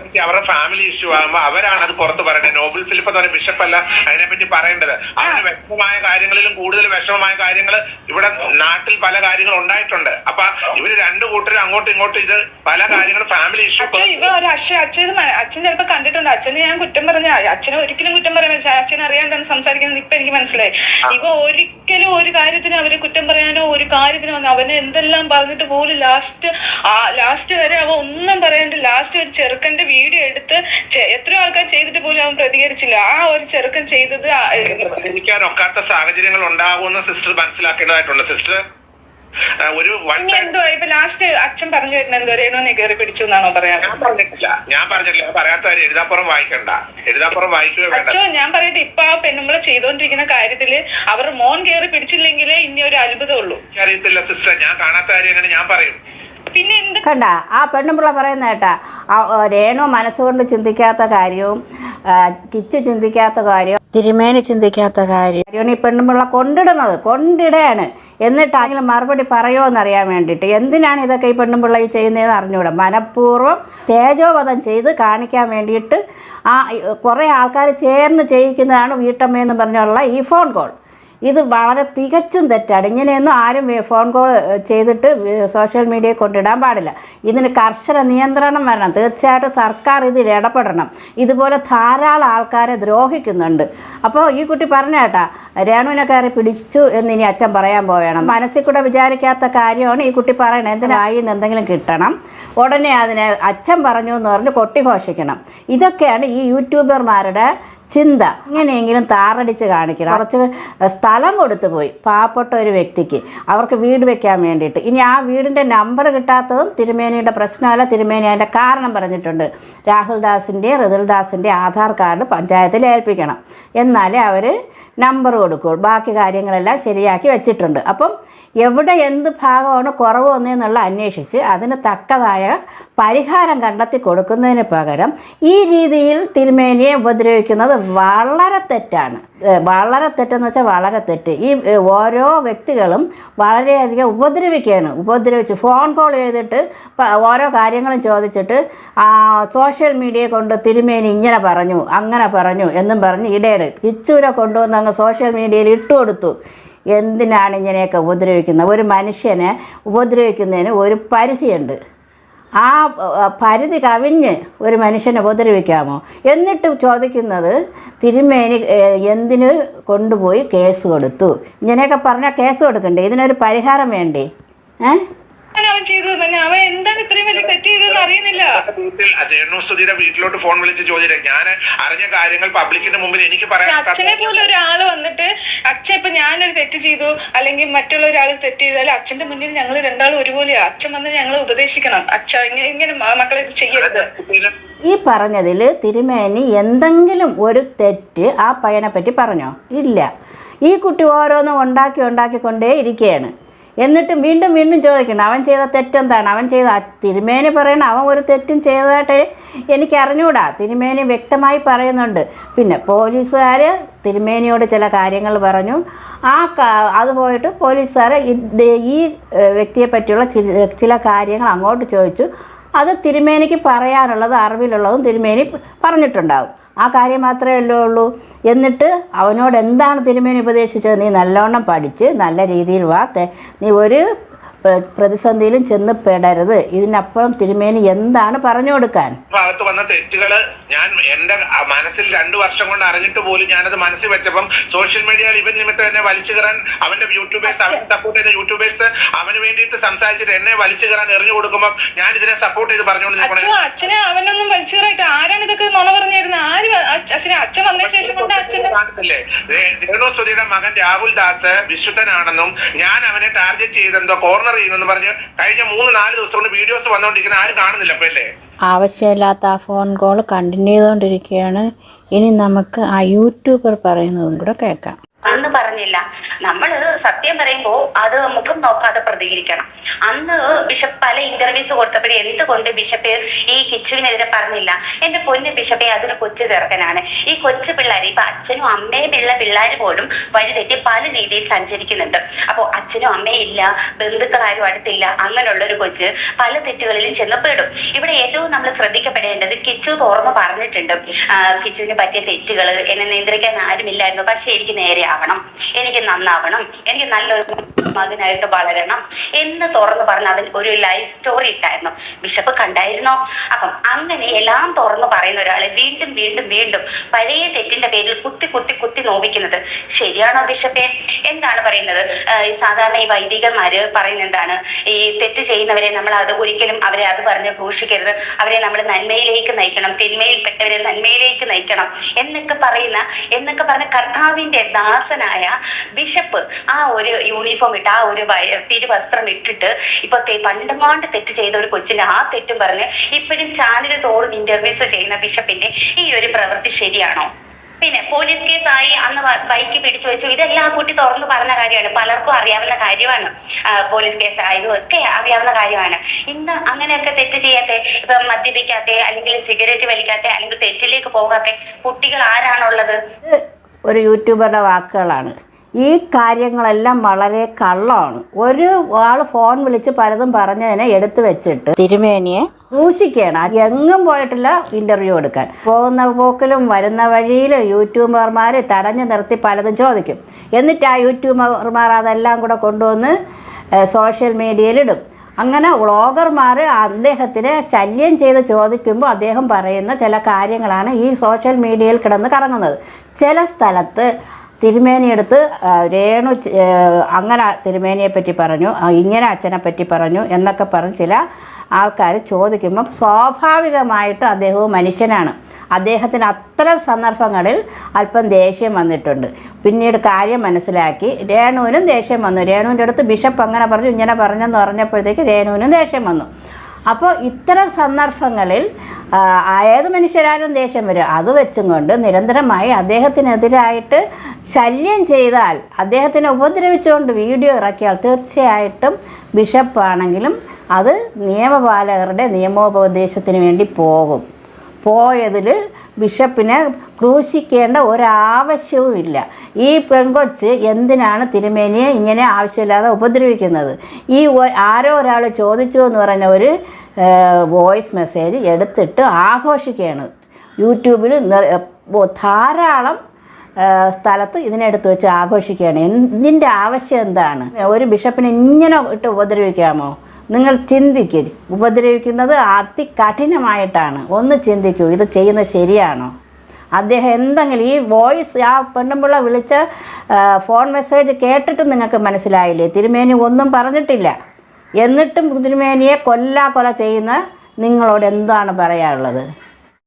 പറ്റി അവരുടെ family issue ആകുമ്പോൾ അവരാണ് അത് പുറത്ത് പറയുന്നത്. നോബൽ ഫിലിപ്പ് എന്ന് പറയുന്ന ബിഷപ്പല്ല അതിനെപ്പറ്റി പറയേണ്ടത്. അവന് വ്യക്തമായ കാര്യങ്ങളിലും കൂടുതൽ വിഷമമായ കാര്യങ്ങൾ ഇവിടെ നാട്ടിൽ പല കാര്യങ്ങൾ ഉണ്ടായിട്ടുണ്ട്. അപ്പൊ ഇവര് രണ്ടു കൂട്ടരും അങ്ങോട്ടും ഇങ്ങോട്ടും ഇത് പല കാര്യങ്ങളും ഫാമിലി ഇഷ്യൂ. അച്ഛൻ ചിലപ്പോ കണ്ടിട്ടുണ്ട്. അച്ഛനെ ഞാൻ കുറ്റം പറഞ്ഞ അച്ഛനെ ഒരിക്കലും കുറ്റം പറയാൻ പറ്റില്ല. അച്ഛനെ അറിയാണ്ടാണ് സംസാരിക്കുന്നത്. ഇപ്പൊ എനിക്ക് മനസ്സിലായി. ഇപ്പൊ ഒരിക്കലും ഒരു കാര്യത്തിന് അവരെ കുറ്റം പറയാനോ ഒരു കാര്യത്തിന് വന്ന് അവനെ എന്തെല്ലാം പറഞ്ഞിട്ട് പോലും ലാസ്റ്റ് വരെ അവൻ ഒന്നും പറയാണ്ട് ലാസ്റ്റ് ഒരു ചെറുക്കന്റെ വീഡിയോ എടുത്ത് എത്രയോ ആൾക്കാർ ചെയ്തിട്ട് പോലും അവൻ പ്രതികരിച്ചില്ല. ആ ഒരു ചെറുക്കൻ ചെയ്തത് പ്രതികരിക്കാനൊക്കാത്ത സാഹചര്യങ്ങൾ ഉണ്ടാകുമെന്ന് സിസ്റ്റർ മനസ്സിലാക്കേണ്ടതായിട്ടുണ്ട്. സിസ്റ്റർ എന്തോ ഇപ്പൊ ലാസ്റ്റ് അച്ഛൻ പറഞ്ഞു വരുന്നത് എന്തോ രേണുവിനെ കയറി പിടിച്ചു എന്നാണോ പറയാൻ? ഞാൻ പറഞ്ഞിട്ടില്ല. പറയാത്ത കാര്യം എഴുതാപ്പുറം വായിക്കണ്ട. എഴുതാപ്പുറം വായിക്കുക. അച്ഛോ ഞാൻ പറയട്ടെ, ഇപ്പൊ ആ പെണ്ണുമ്പളെ ചെയ്തോണ്ടിരിക്കുന്ന കാര്യത്തില് അവർ മോൻ കയറി പിടിച്ചില്ലെങ്കിലേ ഇനി ഒരു അത്ഭുതം ഉള്ളൂ. അറിയത്തില്ല സിസ്റ്റർ, ഞാൻ കാണാത്ത കാര്യം എങ്ങനെ ഞാൻ പറയും? പിന്നെ എന്ത് കണ്ട ആ പെണ്ണുമ്പിള്ള പറയുന്ന കേട്ടാ, രേണു മനസ്സുകൊണ്ട് ചിന്തിക്കാത്ത കാര്യവും കിച്ചു ചിന്തിക്കാത്ത കാര്യവും തിരുമേനി ചിന്തിക്കാത്ത കാര്യമാണ് ഈ പെണ്ണുമ്പിള്ള കൊണ്ടിടുകയാണ്. എന്നിട്ടാണെങ്കിലും മറുപടി പറയുമോ എന്നറിയാൻ വേണ്ടിയിട്ട്. എന്തിനാണ് ഇതൊക്കെ ഈ പെണ്ണുമ്പിള്ള ഈ ചെയ്യുന്നതെന്ന് അറിഞ്ഞുകൂടാ. മനഃപൂർവ്വം തേജോവധം ചെയ്ത് കാണിക്കാൻ വേണ്ടിയിട്ട് കുറേ ആൾക്കാർ ചേർന്ന് ചെയ്യിക്കുന്നതാണ് വീട്ടമ്മയെന്ന് പറഞ്ഞുള്ള ഈ ഫോൺ കോൾ. ഇത് വളരെ തികച്ചും തെറ്റാണ്. ഇങ്ങനെയൊന്നും ആരും ഫോൺ കോൾ ചെയ്തിട്ട് സോഷ്യൽ മീഡിയയിൽ കൊണ്ടിടാൻ പാടില്ല. ഇതിന് കർശന നിയന്ത്രണം വരണം. തീർച്ചയായിട്ടും സർക്കാർ ഇതിൽ ഇടപെടണം. ഇതുപോലെ ധാരാളം ആൾക്കാരെ ദ്രോഹിക്കുന്നുണ്ട്. അപ്പോൾ ഈ കുട്ടി പറഞ്ഞ കേട്ടാ, രേണുവിനെ കയറി പിടിച്ചു എന്ന് ഇനി അച്ഛൻ പറയാൻ പോവേണം. മനസ്സിൽ കൂടെ വിചാരിക്കാത്ത കാര്യമാണ് ഈ കുട്ടി പറയണത്. എന്തിനായി എന്തെങ്കിലും കിട്ടണം, ഉടനെ അതിനെ അച്ഛൻ പറഞ്ഞു എന്ന് പറഞ്ഞ് കൊട്ടിഘോഷിക്കണം. ഇതൊക്കെയാണ് ഈ യൂട്യൂബർമാരുടെ ചിന്ത. ഇങ്ങനെയെങ്കിലും താറടിച്ച് കാണിക്കണം. കുറച്ച് സ്ഥലം കൊടുത്തു പോയി പാവപ്പെട്ട ഒരു വ്യക്തിക്ക് അവർക്ക് വീട് വെക്കാൻ വേണ്ടിയിട്ട്. ഇനി ആ വീടിൻ്റെ നമ്പർ കിട്ടാത്തതും തിരുമേനിയുടെ പ്രശ്നമല്ല. തിരുമേനി അതിൻ്റെ കാരണം പറഞ്ഞിട്ടുണ്ട്. രാഹുൽദാസിൻ്റെ ഋതുൽദാസിൻ്റെ ആധാർ കാർഡ് പഞ്ചായത്തിൽ ഏൽപ്പിക്കണം, എന്നാലേ അവർ നമ്പർ കൊടുക്കുള്ളൂ. ബാക്കി കാര്യങ്ങളെല്ലാം ശരിയാക്കി വെച്ചിട്ടുണ്ട്. അപ്പം എവിടെ എന്ത് ഭാഗമാണ് കുറവ് വന്നതെന്നുള്ള അന്വേഷിച്ച് അതിന് തക്കതായ പരിഹാരം കണ്ടെത്തി കൊടുക്കുന്നതിന് പകരം ഈ രീതിയിൽ തിരുമേനിയെ ഉപദ്രവിക്കുന്നത് വളരെ തെറ്റാണ്. വളരെ തെറ്റെന്ന് വെച്ചാൽ വളരെ തെറ്റ്. ഈ ഓരോ വ്യക്തികളും വളരെയധികം ഉപദ്രവിച്ച് ഫോൺ കോൾ ചെയ്തിട്ട് ഓരോ കാര്യങ്ങളും ചോദിച്ചിട്ട് സോഷ്യൽ മീഡിയയെ കൊണ്ട് തിരുമേനി ഇങ്ങനെ പറഞ്ഞു അങ്ങനെ പറഞ്ഞു എന്നും പറഞ്ഞ് ഇടയുടെ കിച്ചൂരെ കൊണ്ടുവന്ന് അങ്ങ് സോഷ്യൽ മീഡിയയിൽ ഇട്ടുകൊടുത്തു. എന്തിനാണ് ഇങ്ങനെയൊക്കെ ഉപദ്രവിക്കുന്നത്? ഒരു മനുഷ്യനെ ഉപദ്രവിക്കുന്നതിന് ഒരു പരിധിയുണ്ട്. ആ പരിധി കവിഞ്ഞ് ഒരു മനുഷ്യനെ ഉപദ്രവിക്കാമോ? എന്നിട്ട് ചോദിക്കുന്നത് തിരുമേനി എന്തിന് കൊണ്ടുപോയി കേസ് കൊടുത്തു? ഇങ്ങനെയൊക്കെ പറഞ്ഞാൽ കേസ് കൊടുക്കണ്ടേ? ഇതിനൊരു പരിഹാരം വേണ്ടേ? അവൻ ചെയ്തത് തന്നെ. അവൻ എന്താണ് ഇത്രയും വലിയ തെറ്റ് ചെയ്തതെന്ന് അറിയുന്നില്ല. രേണുസുധിയുടെ വീട്ടിലോട്ട് ഫോൺ വിളിച്ച് ചോദിച്ചു. ഞാൻ അറിഞ്ഞ കാര്യങ്ങൾ പബ്ലിക്കിന്റെ മുമ്പിൽ എനിക്ക് പറയാം. അച്ഛനെ പോലെ ഒരാള് വന്നിട്ട് അച്ഛൻ ഇപ്പൊ ഞാനൊരു തെറ്റ് ചെയ്തു അല്ലെങ്കിൽ മറ്റുള്ള ഒരാൾ തെറ്റ് ചെയ്താൽ അച്ഛന്റെ മുന്നിൽ ഞങ്ങൾ രണ്ടാളും ഒരുപോലെയാ. അച്ഛൻ വന്ന് ഞങ്ങൾ ഉപദേശിക്കണം, അച്ഛ ഇങ്ങനെ മക്കളെ ഇത് ചെയ്യരുത്. ഈ പറഞ്ഞതിൽ തിരുമേനി എന്തെങ്കിലും ഒരു തെറ്റ് ആ പയ്യനെ പറ്റി പറഞ്ഞോ? ഇല്ല. ഈ കുട്ടി ഓരോന്നും ഉണ്ടാക്കിക്കൊണ്ടേ ഇരിക്കുകയാണ്. എന്നിട്ട് വീണ്ടും ചോദിക്കണം അവൻ ചെയ്ത തെറ്റെന്താണ്, അവൻ ചെയ്ത. തിരുമേനി പറയണം അവൻ ഒരു തെറ്റും ചെയ്തതായിട്ട് എനിക്ക് അറിഞ്ഞുകൂടാ. തിരുമേനി വ്യക്തമായി പറയുന്നുണ്ട്. പിന്നെ പോലീസുകാർ തിരുമേനിയോട് ചില കാര്യങ്ങൾ പറഞ്ഞു. അത് പോയിട്ട് പോലീസുകാർ ഈ വ്യക്തിയെ പറ്റിയുള്ള ചില കാര്യങ്ങൾ അങ്ങോട്ട് ചോദിച്ചു. അത് തിരുമേനിക്ക് പറയാനുള്ളത് അറിവിലുള്ളതും തിരുമേനി പറഞ്ഞിട്ടുണ്ടാവും. ആ കാര്യം മാത്രമേ ഉള്ളൂ. എന്നിട്ട് അവനോട് എന്താണ് തിരുമേനി ഉപദേശിച്ചത്? നീ നല്ലോണം പഠിച്ച് നല്ല രീതിയിൽ വാ, നീ ഒരു പ്രതിസന്ധിയിലും ചെന്ന് പെടരുത്. ഇതിനപ്പുറം തിരുമേനി എന്താണ് പറഞ്ഞു കൊടുക്കാൻ? ഭാഗത്ത് വന്ന തെറ്റുകള് ഞാൻ എന്റെ മനസ്സിൽ 2 വർഷം കൊണ്ട് അറിഞ്ഞിട്ട് പോലും ഞാനത് മനസ്സിൽ വെച്ചപ്പം സോഷ്യൽ മീഡിയയിൽ ഇവൻ നിമിത്തം എന്നെ വലിച്ചു കയറാൻ അവന്റെ യൂട്യൂബേഴ്സ്, അവനെ സപ്പോർട്ട് ചെയ്ത യൂട്യൂബേഴ്സ് അവന് വേണ്ടിയിട്ട് സംസാരിച്ചിട്ട് എന്നെ വലിച്ചു കയറാൻ എറിഞ്ഞു കൊടുക്കുമ്പോൾ ഞാൻ ഇതിനെ സപ്പോർട്ട് ചെയ്ത് പറഞ്ഞുകൊണ്ട് അച്ഛനെ അവനൊന്നും വലിച്ചു കയറായിട്ട് ആരാണ് ഇതൊക്കെ നുണ പറഞ്ഞിരുന്നത്? അച്ഛൻ വന്നതിന് ശേഷം കാണത്തില്ലേ രേണുസുധിയുടെ മകൻ രാഹുൽദാസ് വിശുദ്ധനാണെന്നും ഞാൻ അവനെ ടാർഗറ്റ് ചെയ്തെന്തോ കോർണർ ചെയ്യുന്നെന്ന് പറഞ്ഞ് കഴിഞ്ഞ 3-4 ദിവസം കൊണ്ട് വീഡിയോസ് വന്നുകൊണ്ടിരിക്കുന്ന ആരും കാണുന്നില്ല. അപ്പൊ അല്ലേ ആവശ്യമില്ലാത്ത ആ ഫോൺ കോൾ കണ്ടിന്യൂ ചെയ്തുകൊണ്ടിരിക്കുകയാണ്. ഇനി നമുക്ക് ആ യൂട്യൂബർ പറയുന്നതും കൂടെ കേൾക്കാം. അന്ന് പറഞ്ഞില്ല. നമ്മള് സത്യം പറയുമ്പോ അത് മുഖം നോക്കാതെ പ്രതികരിക്കണം. അന്ന് ബിഷപ്പ് പല ഇന്റർവ്യൂസ് കൊടുത്തപ്പോഴേ എന്തുകൊണ്ട് ബിഷപ്പ് ഈ കിച്ചുവിനെതിരെ പറഞ്ഞില്ല? എന്റെ പൊന്ന് ബിഷപ്പെ, അതൊരു കൊച്ചു ചെറുക്കനാണ്. ഈ കൊച്ചു പിള്ളേർ, ഇപ്പൊ അച്ഛനും അമ്മയും ഉള്ള പിള്ളേർ പോലും വഴിതെറ്റി പല രീതിയിൽ സഞ്ചരിക്കുന്നുണ്ട്. അപ്പൊ അച്ഛനും അമ്മയും ഇല്ല, ബന്ധുക്കളാരും അടുത്തില്ല, അങ്ങനെയുള്ള ഒരു കൊച്ച് പല തെറ്റുകളിലും ചെന്നപ്പെടും. ഇവിടെ ഏറ്റവും നമ്മൾ ശ്രദ്ധിക്കപ്പെടേണ്ടത് കിച്ചു തുറന്ന് പറഞ്ഞിട്ടുണ്ട്, കിച്ചുവിന് പറ്റിയ തെറ്റുകൾ, എന്നെ നിയന്ത്രിക്കാൻ ആരുമില്ലായിരുന്നു, പക്ഷെ എനിക്ക് നേരെ ആവണം, എനിക്ക് നന്നാവണം, എനിക്ക് നല്ലൊരു മകനായിട്ട് വളരണം എന്ന് തുറന്നു പറഞ്ഞ അവൻ ഒരു ലൈഫ് സ്റ്റോറി ഇട്ടായിരുന്നു. ബിഷപ്പ് കണ്ടായിരുന്നോ? അപ്പം അങ്ങനെ എല്ലാം തുറന്നു പറയുന്ന ഒരാളെ വീണ്ടും വീണ്ടും വീണ്ടും പഴയ തെറ്റിന്റെ പേരിൽ കുത്തി കുത്തി കുത്തി നോവിക്കുന്നത് ശരിയാണോ ബിഷപ്പെ? എന്താണ് പറയുന്നത്? സാധാരണ ഈ വൈദികന്മാര് പറയുന്ന എന്താണ്, ഈ തെറ്റ് ചെയ്യുന്നവരെ നമ്മൾ അത് ഒരിക്കലും അവരെ അത് പറഞ്ഞ് ക്രൂശിക്കരുത്, അവരെ നമ്മൾ നന്മയിലേക്ക് നയിക്കണം, തിന്മയിൽപ്പെട്ടവരെ നന്മയിലേക്ക് നയിക്കണം എന്നൊക്കെ പറഞ്ഞ കർത്താവിന്റെ ദാസനായ ബിഷപ്പ് ആ ഒരു യൂണിഫോം ഇട്ട്, ആ ഒരു തിരുവസ്ത്രം ഇട്ടിട്ട് ഇപ്പൊ പണ്ടുമാണ്ട് തെറ്റ് ചെയ്ത ഒരു കൊച്ചിന്റെ ആ തെറ്റും പറഞ്ഞ് ഇപ്പോഴും ചാനൽ തോറും ഇന്റർവ്യൂസ് ചെയ്യുന്ന ബിഷപ്പിന്റെ ഈ ഒരു പ്രവൃത്തി ശരിയാണോ? പിന്നെ പോലീസ് കേസായി അന്ന് ബൈക്ക് പിടിച്ചു വെച്ചു, ഇതെല്ലാം കുട്ടി തുറന്നു പറഞ്ഞ കാര്യമാണ്, പലർക്കും അറിയാവുന്ന കാര്യമാണ്. പോലീസ് കേസ് ആയതും ഒക്കെ അറിയാവുന്ന കാര്യമാണ്. ഇന്ന് അങ്ങനെയൊക്കെ തെറ്റ് ചെയ്യാത്ത, ഇപ്പൊ മദ്യപിക്കാത്ത, അല്ലെങ്കിൽ സിഗരറ്റ് വലിക്കാത്ത, അല്ലെങ്കിൽ തെറ്റിലേക്ക് പോകാത്ത കുട്ടികൾ ആരാണുള്ളത്? ഒരു യൂട്യൂബറുടെ വാക്കുകളാണ്. ഈ കാര്യങ്ങളെല്ലാം വളരെ കള്ളമാണ്. ഒരു ആൾ ഫോൺ വിളിച്ച് പലതും പറഞ്ഞതിനെ എടുത്തു വെച്ചിട്ട് തിരുമേനിയെ ക്രൂശിക്കുകയാണ്. എങ്ങും പോയിട്ടില്ല ഇൻ്റർവ്യൂ എടുക്കാൻ. പോകുന്ന പോക്കിലും വരുന്ന വഴിയിലും യൂട്യൂബർമാർ തടഞ്ഞു നിർത്തി പലതും ചോദിക്കും. എന്നിട്ട് ആ യൂട്യൂബർമാർ അതെല്ലാം കൂടെ കൊണ്ടുവന്ന് സോഷ്യൽ മീഡിയയിലിടും. അങ്ങനെ വ്ളോഗർമാർ അദ്ദേഹത്തിനെ ശല്യം ചെയ്ത് ചോദിക്കുമ്പോൾ അദ്ദേഹം പറയുന്ന ചില കാര്യങ്ങളാണ് ഈ സോഷ്യൽ മീഡിയയിൽ കിടന്ന് കറങ്ങുന്നത്. ചില സ്ഥലത്ത് തിരുമേനിയെടുത്ത് രേണു അങ്ങനെ തിരുമേനിയെ പറ്റി പറഞ്ഞു, ഇങ്ങനെ അച്ഛനെ പറ്റി പറഞ്ഞു എന്നൊക്കെ പറഞ്ഞ് ചില ആൾക്കാർ ചോദിക്കുമ്പം സ്വാഭാവികമായിട്ട് അദ്ദേഹവും മനുഷ്യനാണ്. അദ്ദേഹത്തിന് അത്തരം സന്ദർഭങ്ങളിൽ അല്പം ദേഷ്യം വന്നിട്ടുണ്ട്. പിന്നീട് കാര്യം മനസ്സിലാക്കി രേണുവിനും ദേഷ്യം വന്നു. രേണുവിൻ്റെ അടുത്ത് ബിഷപ്പ് അങ്ങനെ പറഞ്ഞു ഇങ്ങനെ പറഞ്ഞെന്ന് പറഞ്ഞപ്പോഴത്തേക്ക് രേണുവിനും ദേഷ്യം വന്നു. അപ്പോൾ ഇത്തരം സന്ദർഭങ്ങളിൽ ഏത് മനുഷ്യരാലും ദേഷ്യം വരും. അത് വെച്ചും കൊണ്ട് നിരന്തരമായി അദ്ദേഹത്തിനെതിരായിട്ട് ശല്യം ചെയ്താൽ, അദ്ദേഹത്തിനെ ഉപദ്രവിച്ചുകൊണ്ട് വീഡിയോ ഇറക്കിയാൽ തീർച്ചയായിട്ടും ബിഷപ്പാണെങ്കിലും അത് നിയമപാലകരുടെ നിയമോപദേശത്തിന് വേണ്ടി പോയതിൽ ബിഷപ്പിനെ ക്രൂശിക്കേണ്ട ഒരാവശ്യവും ഇല്ല. ഈ പെൺകൊച്ച് എന്തിനാണ് തിരുമേനിയെ ഇങ്ങനെ ആവശ്യമില്ലാതെ ഉപദ്രവിക്കുന്നത്? ഈ ആരോ ഒരാൾ ചോദിച്ചു എന്ന് പറഞ്ഞ ഒരു വോയിസ് മെസ്സേജ് എടുത്തിട്ട് ആഘോഷിക്കുകയാണ്. യൂട്യൂബിൽ ധാരാളം സ്ഥലത്ത് ഇതിനെടുത്ത് വെച്ച് ആഘോഷിക്കുകയാണ്. ഇതിൻ്റെ ആവശ്യം എന്താണ്? ഒരു ബിഷപ്പിനെ ഇങ്ങനെ ഇട്ട് ഉപദ്രവിക്കാമോ? നിങ്ങൾ ചിന്തിക്കുക. ഉപദ്രവിക്കുന്നത് അതികഠിനമായിട്ടാണ്. ഒന്ന് ചിന്തിക്കൂ, ഇത് ചെയ്യുന്നത് ശരിയാണോ? അദ്ദേഹം എന്തെങ്കിലും ഈ വോയിസ്, ആ പെണ്ണുമ്പിള്ള വിളിച്ച ഫോൺ മെസ്സേജ് കേട്ടിട്ട് നിങ്ങൾക്ക് മനസ്സിലായില്ലേ തിരുമേനി ഒന്നും പറഞ്ഞിട്ടില്ല? എന്നിട്ടും തിരുമേനിയെ കൊല ചെയ്യുന്ന നിങ്ങളോട് എന്താണ് പറയാനുള്ളത്?